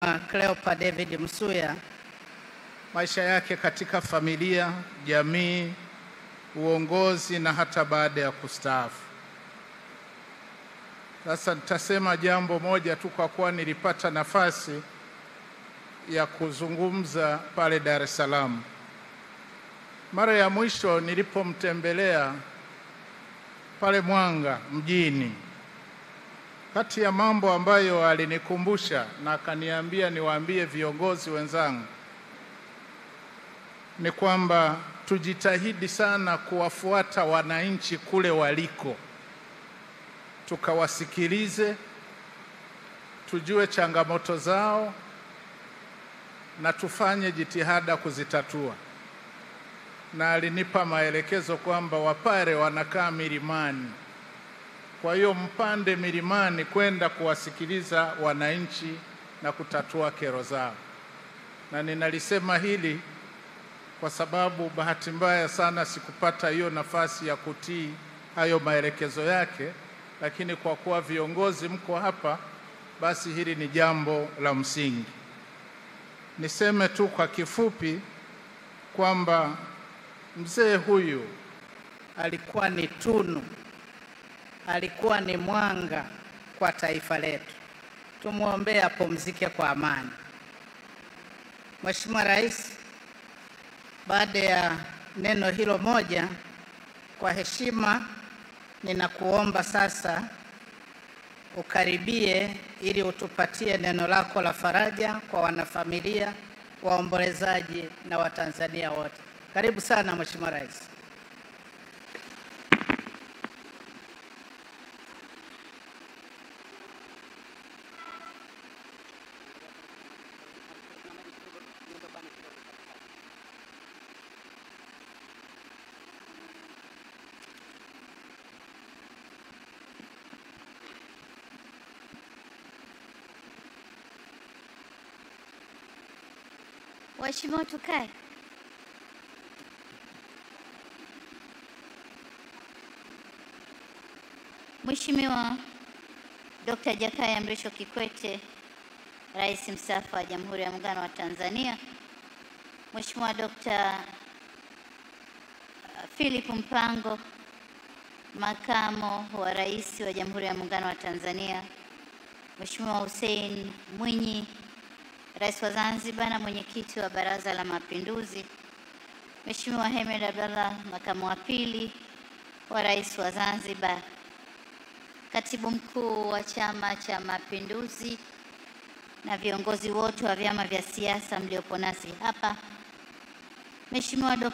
Mheshimiwa Cleopa David Msuya, maisha yake katika familia, jamii, uongozi na hata baada ya kustaafu. Sasa nitasema jambo moja tu kwa kuwa nilipata nafasi ya kuzungumza pale Dar es Salaam. Mara ya mwisho nilipomtembelea pale Mwanga mjini, kati ya mambo ambayo alinikumbusha na akaniambia niwaambie viongozi wenzangu ni kwamba tujitahidi sana kuwafuata wananchi kule waliko, tukawasikilize, tujue changamoto zao na tufanye jitihada kuzitatua. Na alinipa maelekezo kwamba Wapare wanakaa milimani, kwa hiyo mpande milimani kwenda kuwasikiliza wananchi na kutatua kero zao. Na ninalisema hili kwa sababu bahati mbaya sana sikupata hiyo nafasi ya kutii hayo maelekezo yake, lakini kwa kuwa viongozi mko hapa, basi hili ni jambo la msingi. Niseme tu kwa kifupi kwamba mzee huyu alikuwa ni tunu, alikuwa ni mwanga kwa taifa letu. Tumuombee apumzike kwa amani. Mheshimiwa Rais, baada ya neno hilo moja, kwa heshima ninakuomba sasa ukaribie ili utupatie neno lako la faraja kwa wanafamilia, waombolezaji na Watanzania wote. Karibu sana Mheshimiwa Rais. Waheshimiwa, tukae. Mheshimiwa Dr. Jakaya Mrisho Kikwete, Rais mstaafu wa Jamhuri ya Muungano wa Tanzania, Mheshimiwa Dr. Philip Mpango, Makamo wa Rais wa Jamhuri ya Muungano wa Tanzania, Mheshimiwa Hussein Mwinyi, Rais wa Zanzibar na Mwenyekiti wa Baraza la Mapinduzi, Mheshimiwa Hemed Abdallah, Makamu wa Pili wa Rais wa Zanzibar, Katibu Mkuu wa Chama cha Mapinduzi na viongozi wote wa vyama vya siasa mliopo nasi hapa, Mheshimiwa Dr.